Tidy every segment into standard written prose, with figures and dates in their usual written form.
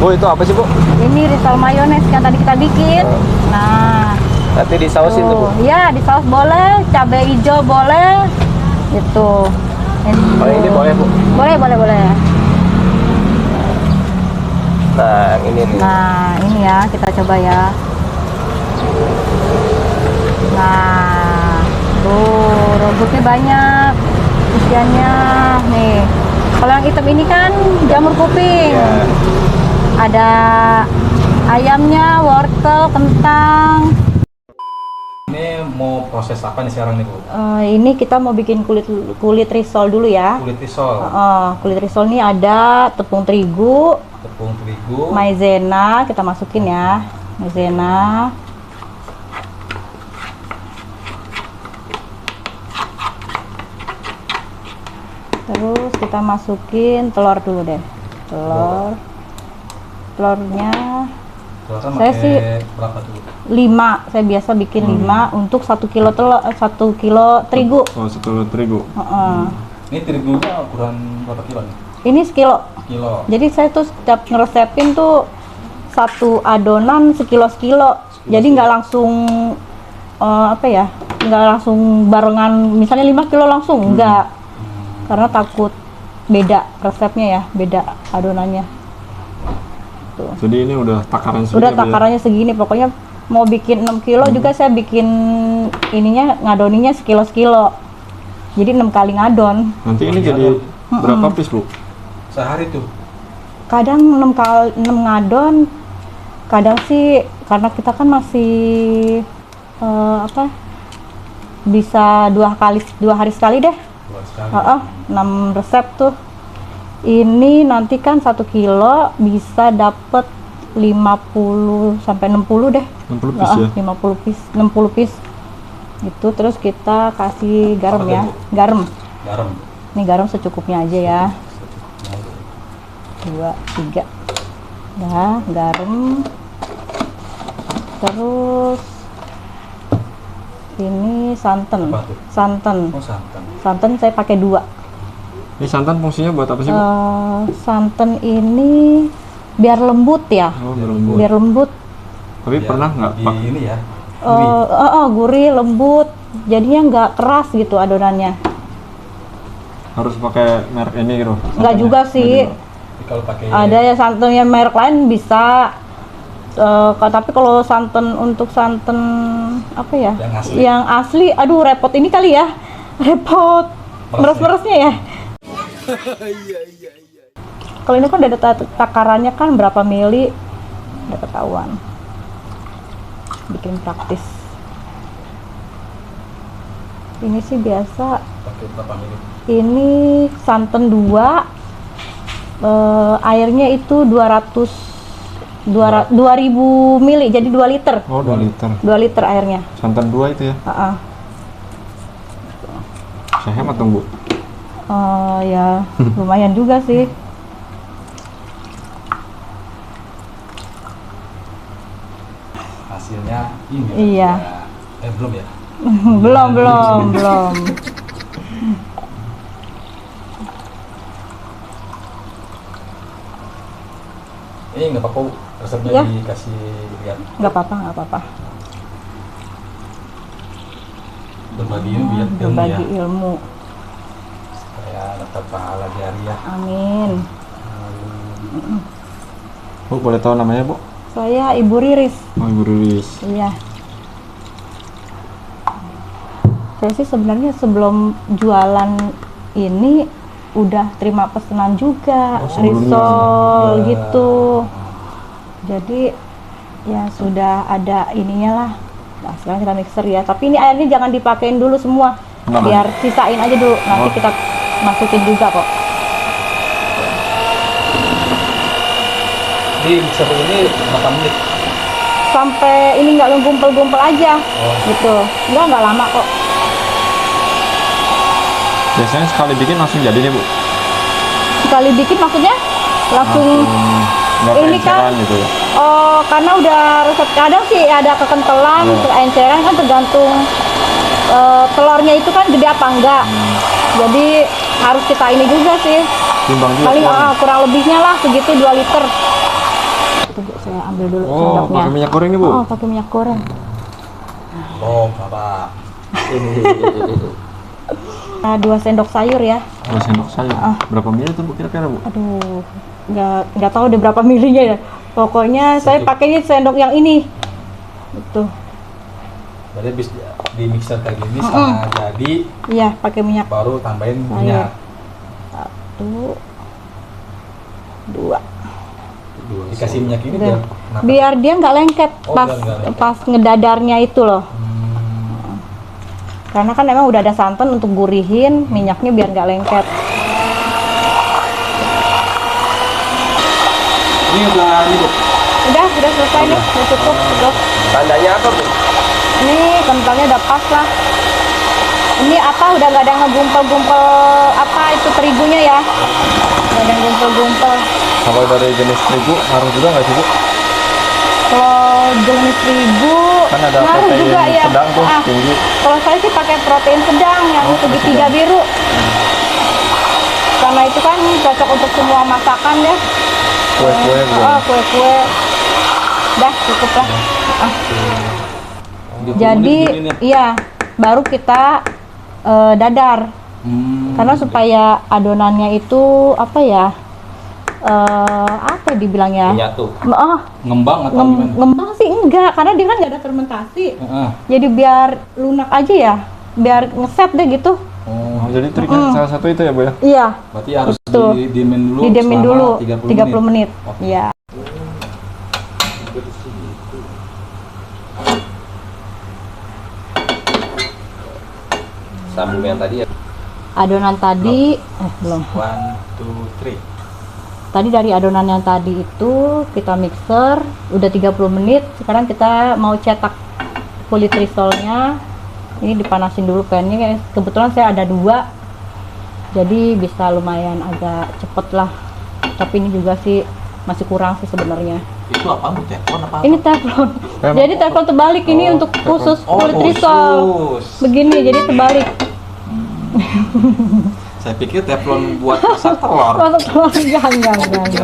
Bu, itu apa sih, Bu? Ini risol mayones yang tadi kita bikin. Nah, Nanti disausin tuh, Bu. Iya, di saus boleh, cabai hijau boleh. Itu. Oh, ini boleh, Bu. Boleh. Nah, yang ini nih. Nah, ini ya, kita coba ya. Nah, tuh rebusnya banyak isiannya nih. Kalau yang hitam ini kan jamur kuping. Ya. Ada ayamnya, wortel, kentang. Ini mau proses apa nih sekarang nih, Bu? Ini kita mau bikin kulit risol dulu ya. Kulit risol, Kulit risol ini ada tepung terigu, tepung terigu, maizena, kita masukin ya, maizena. Terus kita masukin telur dulu deh, telurnya. telurnya Saya pakai sih berapa tuh? 5, saya biasa bikin 5 untuk 1 kilo telur, 1 kilo terigu. Oh, 1 kilo terigu. Ini terigunya ukuran berapa kilo nih? Ini sekilo. Kilo. Jadi saya tuh setiap ngeresepin tuh satu adonan sekilo. Jadi nggak langsung apa ya? Nggak langsung barengan. Misalnya 5 kilo langsung nggak. Karena takut beda resepnya ya, beda adonannya. Tuh. Jadi ini udah takaran segini. Udah takarannya segini. Pokoknya mau bikin 6 kilo juga saya bikin ininya ngadoninya sekilo. Jadi 6 kali ngadon. Nanti ini jadi berapa piece, Bu? Sehari tuh. Kadang 6 ngadon, kadang sih karena kita kan masih bisa 2 hari sekali deh. 6 resep tuh. Ini nanti kan 1 kilo bisa dapet 50 sampai 60 deh. 60 piece ya? 60 piece gitu. Terus kita kasih garam ya. Garam. Ini garam secukupnya aja ya. 2, 3. Nah, garam. Terus ini santan. Apa tuh? Santan. Oh, santan. Santan saya pakai 2. Ini santan fungsinya buat apa sih, Bu? Santan ini biar lembut ya. Oh, lembut. Biar lembut. Tapi pernah nggak Di pakai? ini ya. Gurih, lembut. Jadinya nggak keras gitu adonannya. Harus pakai merek ini gitu? Nggak juga sih. Jadi kalau pakai Ada ya santan yang merek lain bisa. Tapi kalau santan untuk santan apa ya? Yang asli. Aduh repot ini kali ya. Repot. Meres-meresnya ya. Kalau ini kan udah ada takarannya kan berapa mili, udah ketahuan. Bikin praktis. Ini sih biasa. pakai berapa mili? Ini santan 2, airnya itu 2000 mili, jadi 2 liter. Oh, 2 liter. 2 liter airnya. Santan 2 itu ya? Saya hemat dong, Bu. Ya lumayan juga sih. Hasilnya ini. Iya. Belum ya? belum. Ini nggak apa-apa, Bu. Resepnya Ya. dikasih lihat. Nggak apa-apa. Berbagi ilmu biar ilmu ya. Berbagi ilmu. Supaya dapat pahala jariah. Amin. Bu, boleh tahu namanya, Bu? Saya Ibu Riris. Oh, Ibu Riris. Iya. Saya sih sebenarnya sebelum jualan ini udah terima pesanan juga, risol gitu. Jadi ya sudah ada ininya lah. Nah, sekarang kita mixer ya. Tapi ini airnya jangan dipakein dulu semua. Kenapa? Biar sisain aja dulu. Nanti kita masukin juga kok. Di mixer ini berapa menit? Sampai ini nggak ngumpul-ngumpul aja. Gitu. Nggak lama kok. Biasanya sekali bikin langsung jadi nih, Bu? Sekali bikin maksudnya langsung nggak ini kan keenceran gitu ya? karena udah resep kadang sih ada kekentelan, keenceran kan tergantung telurnya itu kan gede apa enggak. Jadi harus kita ini juga sih. Timbang juga. Paling kurang lebihnya lah segitu 2 liter. Bu, saya ambil dulu Oh, sendoknya. pakai minyak goreng nih, Bu? Oh, pakai minyak goreng. Oh, Bapak. 2 sendok sayur ya. 2 sendok sayur. Berapa mili tuh, Bu, kira-kira, Bu? Aduh, nggak tahu deh berapa milinya ya. Pokoknya saya pakainya sendok yang ini. Itu. Berarti habis di mixer kayak gini sama jadi Iya, pakai minyak. baru tambahin Sayur. minyak. 1, 2. Dikasih minyak ini Udah. biar kenapa? Biar dia nggak lengket Oh, pas biar nggak lengket. pas ngedadarnya itu loh. Karena kan emang udah ada santan untuk gurihin minyaknya biar nggak lengket. Ini udah ini, Bu. Udah selesai nih, udah cukup. Udah. Tandanya apa, Bu? Ini kentangnya udah pas lah. Ini apa udah nggak ada ngegumpel-gumpel apa itu terigunya ya? Nggak ada gumpel-gumpel. Kalau dari jenis terigu, ngaruh juga nggak sih, Bu? Kalau jenis terigu Kan ada ngaruh protein juga ya. sedang tuh, tinggi. Kalau saya sih pakai protein sedang yang segitiga biru. Karena itu kan cocok untuk semua masakan ya. Kue-kue gitu. Kue-kue. Dah cukup lah. Jadi iya baru kita dadar. Karena supaya adonannya itu apa ya? Apa dibilangnya? Menyatu. Ngembang atau gimana? Ngembang sih enggak, karena dia kan nggak ada fermentasi. Heeh. Jadi biar lunak aja ya, biar ngeset deh gitu. Oh, Oh, jadi triknya salah satu itu ya, Bu ya? Iya, berarti harus Betul. didiemin dulu didemin selama dulu 30 menit. Oke. Iya. Sambung yang tadi ya. Adonan tadi, belum. 1, 2, 3. Tadi dari adonan yang tadi itu kita mixer, udah 30 menit. Sekarang kita mau cetak kulit risolnya. Ini dipanasin dulu pannya. Kebetulan saya ada 2, jadi bisa lumayan agak cepet lah. Tapi ini juga sih masih kurang sih sebenarnya. Itu apa, Bu? Teflon apa? Ini teflon. Emang? Jadi teflon terbalik ini Oh, untuk teflon. khusus Oh, kulit risol. khusus. Begini, jadi terbalik. Saya pikir teflon buat masak telur. Masuk telur enggak.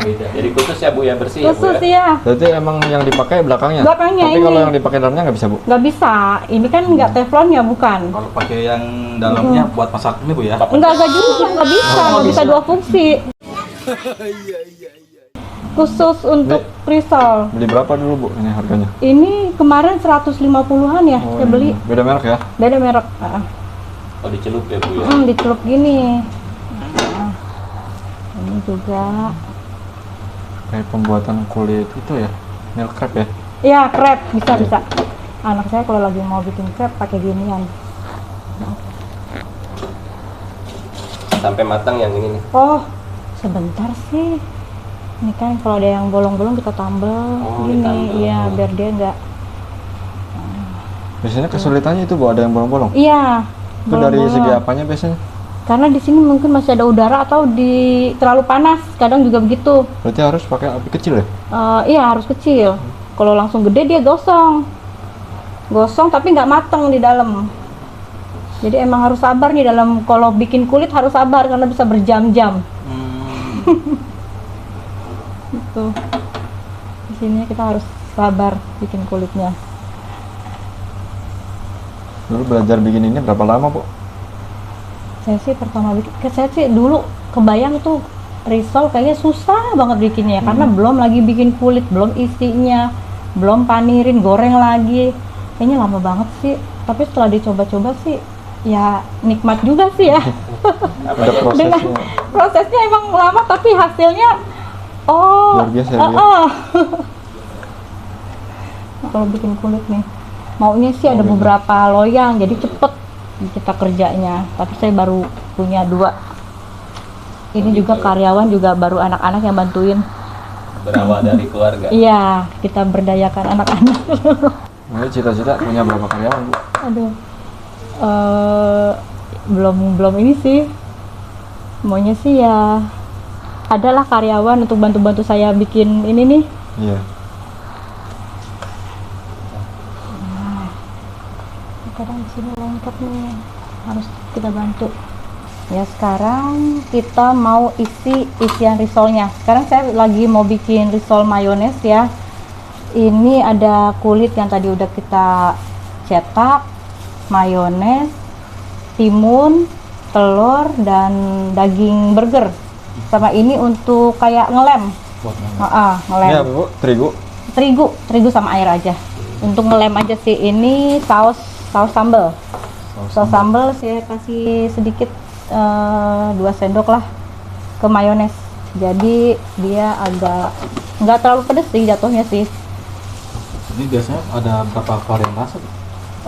Beda. Jadi khusus ya, Bu, yang bersih ya, Bu Khusus ya. ya. Berarti emang yang dipakai belakangnya? Belakangnya Tapi ini. kalau yang dipakai dalamnya nggak bisa, Bu? Nggak bisa. Ini kan nggak teflonnya bukan. Kalau pakai yang dalamnya buat masak ini, Bu ya. Enggak juga, nggak bisa. Nggak bisa 2 fungsi. Khusus untuk risol. Beli berapa dulu, Bu, ini harganya? Ini kemarin 150-an ya saya beli. Beda merek ya? Beda merek. Oh, dicelup ya, Bu ya. Dicelup gini. Ini juga. Kayak pembuatan kulit itu ya? Milk crepe ya? Iya, crepe bisa. Anak saya kalau lagi mau bikin crepe pakai ginian. Sampai matang yang ini nih. Oh, sebentar sih. Ini kan kalau ada yang bolong-bolong kita tambal Oh, gini, ditambal. iya biar dia enggak. Biasanya kesulitannya itu, Bu, ada yang bolong-bolong? Iya. Itu dari bolong-bolong. segi apanya biasanya? Karena di sini mungkin masih ada udara atau terlalu panas, kadang juga begitu. Berarti harus pakai api kecil ya? Iya harus kecil. Kalau langsung gede dia gosong tapi nggak mateng di dalam. Jadi emang harus sabar nih dalam kalau bikin kulit harus sabar karena bisa berjam-jam. Gitu. Di sini kita harus sabar bikin kulitnya. Dulu belajar bikin ini berapa lama, Bu? Saya sih pertama bikin, saya sih dulu kebayang tuh risol kayaknya susah banget bikinnya karena belum lagi bikin kulit, belum isinya, belum panirin, goreng lagi. Kayaknya lama banget sih. Tapi setelah dicoba-coba sih ya nikmat juga sih ya. Ada Dengan prosesnya. prosesnya emang lama tapi hasilnya Luar biasa ya, Kalau bikin kulit nih maunya sih ada beberapa loyang jadi cepet kita kerjanya, tapi saya baru punya 2. Ini juga karyawan juga baru anak-anak yang bantuin. Berawal dari keluarga. Iya, kita berdayakan anak-anak. Ini cita-cita punya berapa karyawan, Bu? Aduh, belum ini sih. Maunya sih ya adalah karyawan untuk bantu-bantu saya bikin ini nih. Iya. Kadang di sini lengkap nih, harus kita bantu. Ya sekarang kita mau isi isian risolnya. Sekarang saya lagi mau bikin risol mayones ya. Ini ada kulit yang tadi udah kita cetak, mayones, timun, telur, dan daging burger. Sama ini untuk kayak ngelem. Buat ngelem. Ngelem. Ini apa Bu? Terigu? Terigu sama air aja. Untuk ngelem aja sih. Ini saus sambal. Saus sambal saya kasih sedikit 2 sendok lah ke mayones. Jadi dia agak nggak terlalu pedes sih jatuhnya sih. Ini biasanya ada berapa varian rasa?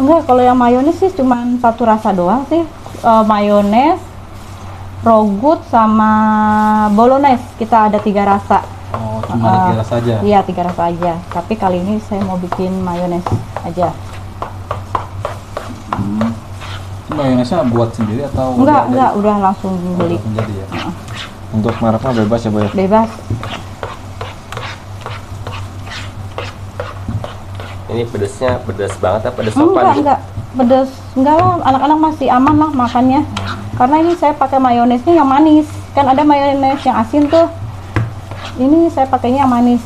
Enggak, kalau yang mayones sih cuma satu rasa doang sih. Mayones, rogut, sama bolognese. Kita ada 3 rasa. Oh, cuma ada 3 rasa aja? Iya, 3 rasa aja. Tapi kali ini saya mau bikin mayones aja. Mayonesnya buat sendiri atau? Enggak, udah langsung beli. Langsung jadi ya? Untuk mereknya bebas ya Bu ya? Bebas. Ini pedesnya pedes banget apa pedes sopan? Enggak. Pedes. Enggak lah, anak-anak masih aman lah makannya. Karena ini saya pakai mayonesnya yang manis. Kan ada mayones yang asin tuh. Ini saya pakainya yang manis.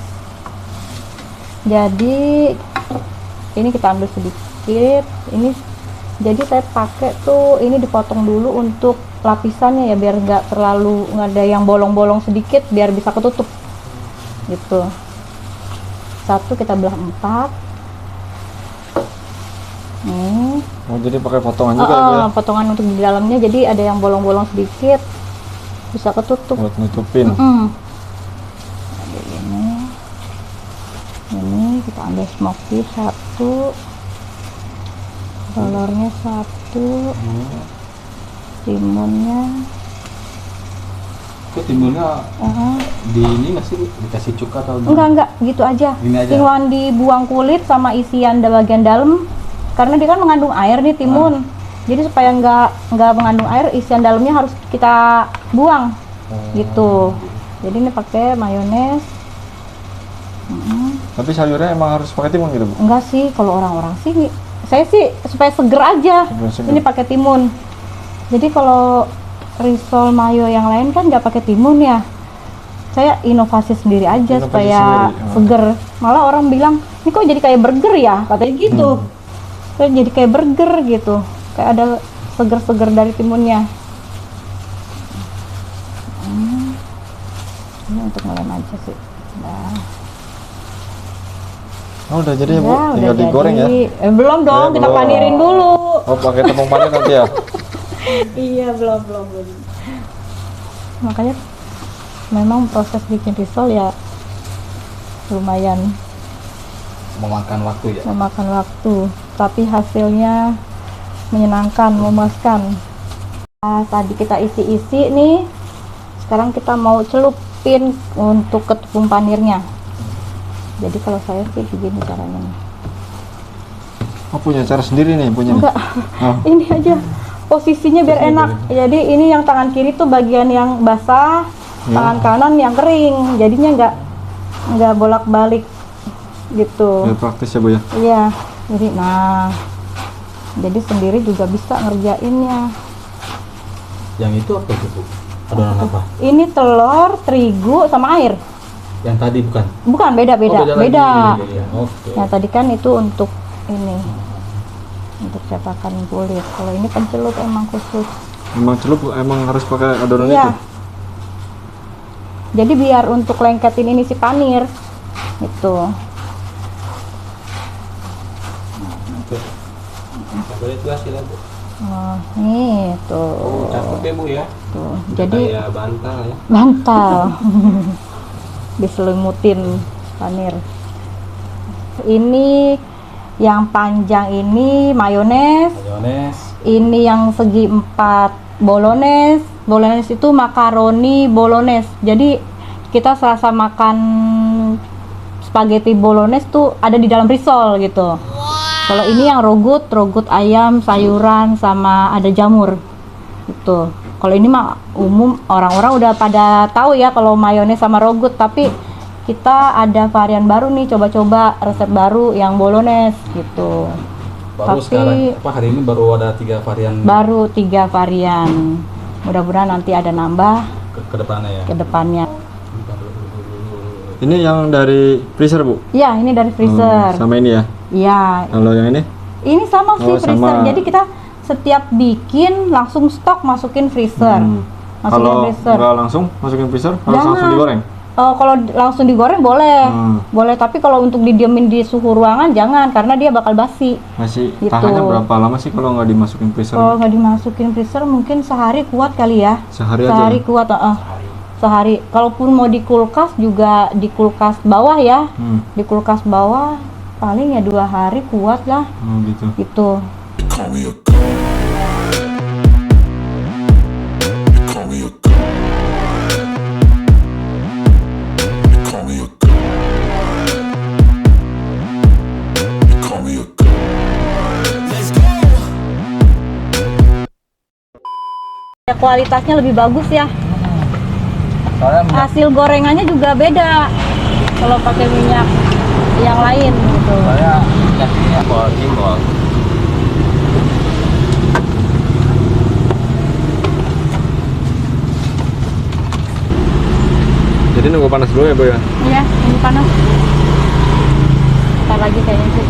Jadi ini kita ambil sedikit. Ini jadi saya pakai tuh ini dipotong dulu untuk lapisannya ya, biar nggak ada yang bolong-bolong sedikit, biar bisa ketutup gitu. Satu kita belah 4. Oh, jadi pakai potongan juga ya Bu ya? Potongan untuk di dalamnya, jadi ada yang bolong-bolong sedikit, bisa ketutup. Buat nutupin. Ada ini kita ambil smoky 1, telurnya 1, timunnya. Itu timunnya di ini nggak sih? Dikasih cuka atau? Enggak, gitu aja. Gini aja? Timun dibuang kulit sama isian bagian dalam. Karena dia kan mengandung air nih timun. Jadi supaya nggak mengandung air, isian dalamnya harus kita buang. Gitu. Jadi ini pakai mayones. Tapi sayurnya emang harus pakai timun gitu Bu? Enggak sih, kalau orang-orang sih, saya sih supaya seger aja. Seger. Ini pakai timun. Jadi kalau risol mayo yang lain kan nggak pakai timun ya. Saya inovasi sendiri aja supaya seger. Malah orang bilang, ini kok jadi kayak burger ya, katanya gitu. Kayak jadi kayak burger gitu, kayak ada seger-seger dari timunnya. Ini untuk ngelem aja sih. Oh, udah jadi ya Bu? Ya, Tinggal udah digoreng jadi. ya? Belum dong, Ya, kita belum. panirin dulu. Oh, pakai tepung panir nanti ya? Iya, belum. Makanya memang proses bikin risol ya lumayan Memakan waktu ya? memakan waktu, tapi hasilnya menyenangkan, memuaskan. Nah, tadi kita isi-isi nih, sekarang kita mau celupin untuk ke tepung panirnya. Jadi kalau saya sih begini caranya nih. Oh, punya cara sendiri nih punya nih? Enggak, ini aja posisinya biar enak. Jadi ini yang tangan kiri tuh bagian yang basah, tangan kanan yang kering. Jadinya nggak bolak-balik gitu. Biar praktis ya Bu ya? Iya. Jadi sendiri juga bisa ngerjainnya. Yang itu apa itu Bu? Adonan apa? Ini telur, terigu, sama air. Yang tadi bukan? Bukan, beda. Oh, beda. Lagi. Ya. Oke. Yang tadi kan itu untuk ini, untuk cetakan kulit. Kalau ini pencelup emang khusus. Emang celup emang harus pakai adonan Iya. itu? Jadi biar untuk lengketin ini si panir, gitu. Boleh itu hasilnya Bu. Oh, nih tuh. Oh, cakep ya Bu ya. Tuh. Udah Jadi kayak bantal ya. bantal. Diselimutin panir. Ini yang panjang ini mayones. Ini yang segi 4 bolognese. Bolognese itu makaroni bolognese. Jadi kita serasa makan spaghetti bolognese tuh ada di dalam risol gitu. Kalau ini yang rogut ayam, sayuran, sama ada jamur gitu. Kalau ini mah umum, orang-orang udah pada tahu ya kalau mayones sama rogut, tapi kita ada varian baru nih, coba-coba resep baru yang bolognese gitu. Baru sekarang, hari ini baru ada 3 varian. Baru 3 varian. Mudah-mudahan nanti ada nambah ke depannya ya. ke depannya. Ini yang dari freezer, Bu? Iya, ini dari freezer. Sama ini ya? Iya. Kalau yang ini? Ini sama sih Oh, freezer. sama. Jadi kita setiap bikin langsung stok masukin freezer. Masukin Kalau freezer. nggak langsung masukin freezer, harus Jangan. langsung digoreng? Kalau langsung digoreng boleh, boleh. Tapi kalau untuk didiemin di suhu ruangan jangan, karena dia bakal basi. Masih Gitu. tahannya berapa lama sih kalau nggak dimasukin freezer? Kalau nggak dimasukin freezer mungkin sehari kuat kali ya. Sehari aja? Sehari kuat, sehari. Kalaupun mau di kulkas juga di kulkas bawah ya, di kulkas bawah paling ya 2 hari kuat lah. Oh gitu. Gitu. Ya, kualitasnya lebih bagus ya. Soalnya minyak Hasil gorengannya juga beda kalau pakai minyak yang lain gitu. soalnya minyak ini Timbol. Jadi nunggu panas dulu ya, Bu ya? Iya, ini panas. Ntar lagi kayaknya sih.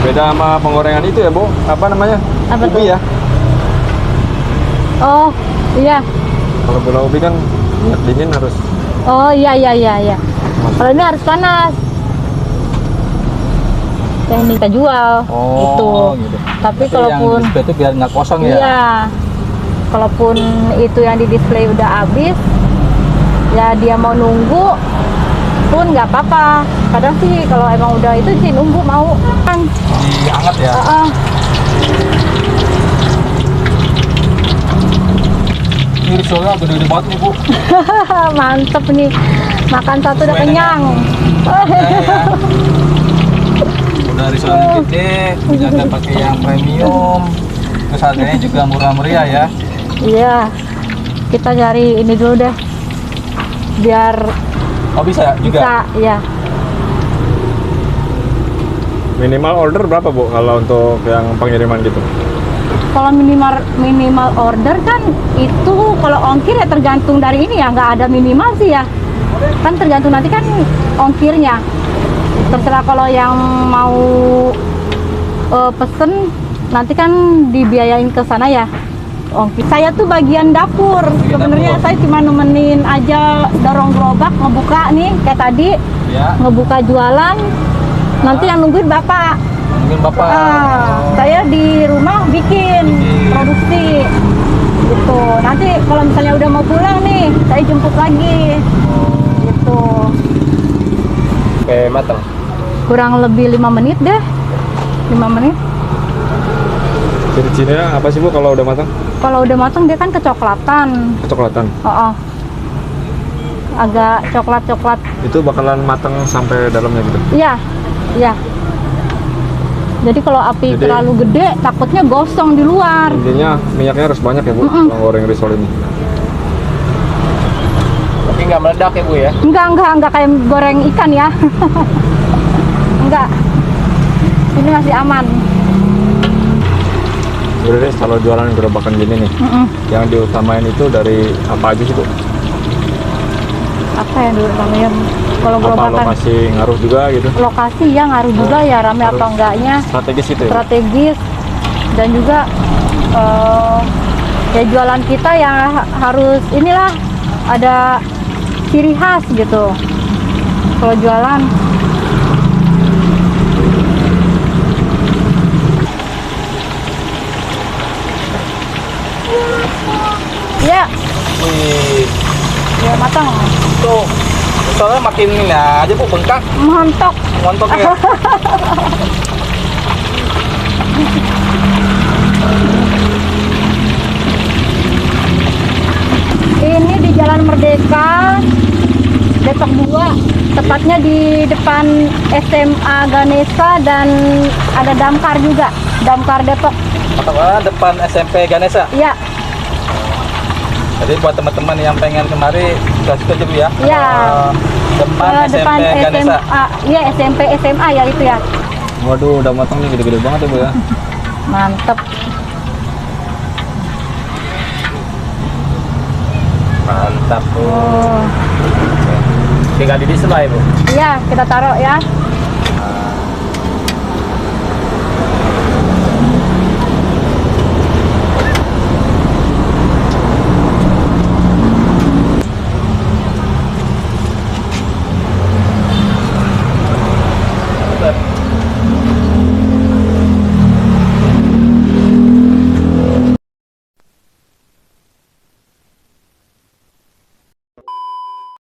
Beda sama penggorengan itu ya, Bu? Apa namanya? Apa ubi tuh? ya? Oh, iya. Kalau bola ubi kan minyak dingin harus. Oh, iya. Kalau ini harus panas. Yang ini kita jual. Itu. gitu. Tapi Yang kalaupun display itu biar nggak kosong ya. iya. Kalaupun itu yang di display udah habis, ya dia mau nunggu pun nggak apa-apa. Kadang sih kalau emang udah itu sih nunggu mau kan. Dianget ya. Ini risolnya gede-gede banget nih, Bu. Mantep nih, makan satu udah Sesuai kenyang. Ya. Udah risolnya gede, jaga pakai yang premium. Terus harganya juga murah meriah ya. Iya, kita cari ini dulu deh, biar Oh bisa ya juga. bisa, ya. Minimal order berapa, Bu? Kalau untuk yang pengiriman gitu? Kalau minimal order kan itu kalau ongkir ya tergantung dari ini ya, nggak ada minimal sih ya. Kan tergantung nanti kan ongkirnya. Terserah kalau yang mau pesen nanti kan dibiayain ke sana ya. Ongkir. Saya tuh bagian dapur. Sebenarnya dapur. saya cuma nemenin aja dorong gerobak ngebuka nih kayak tadi, Ya, ngebuka jualan. Nanti yang nungguin Bapak. mungkin Bapak. Saya di rumah bikin produksi gitu. Nanti kalau misalnya udah mau pulang nih, saya jemput lagi gitu. Sampai matang. Kurang lebih 5 menit deh. 5 menit. Ciri-cirinya apa sih, Bu, kalau udah matang? Kalau udah matang dia kan kecoklatan. Kecoklatan. Agak coklat-coklat. Itu bakalan matang sampai dalamnya gitu. Iya. Iya. Jadi kalau api Jadi- terlalu gede takutnya gosong di luar. Intinya minyaknya harus banyak ya, Bu, kalau goreng risol ini. Tapi nggak meledak ya, Bu ya? Enggak kayak goreng ikan ya. Enggak. Ini masih aman. Udah deh, kalau jualan gerobakan gini nih, yang diutamain itu dari apa aja sih, Bu? Apa ya dulu namanya? Kalau Apa gerobakan lokasi ngaruh juga gitu? lokasi ya ngaruh juga ya, rame apa enggaknya, Strategis itu ya? strategis, dan juga ya jualan kita yang harus inilah ada ciri khas gitu. Kalau jualan ya, Wih, ya matang, tuh. Soalnya makin ini aja, Bu, bengkak, mantap. montok ya. Ini di Jalan Merdeka, Depok 2, tepatnya di depan SMA Ganesha dan ada damkar juga, damkar Depok. Depan SMP Ganesha. Iya, Jadi buat teman-teman yang pengen kemari, situ aja, Bu ya. Iya. Depan depan SMP Ganesha. SMA, iya SMP SMA ya itu ya. Waduh, udah matang nih, gede-gede banget ya, Bu ya. Mantep. Mantap, Bu. Oh, Tinggal di display bu. Iya, kita taruh ya.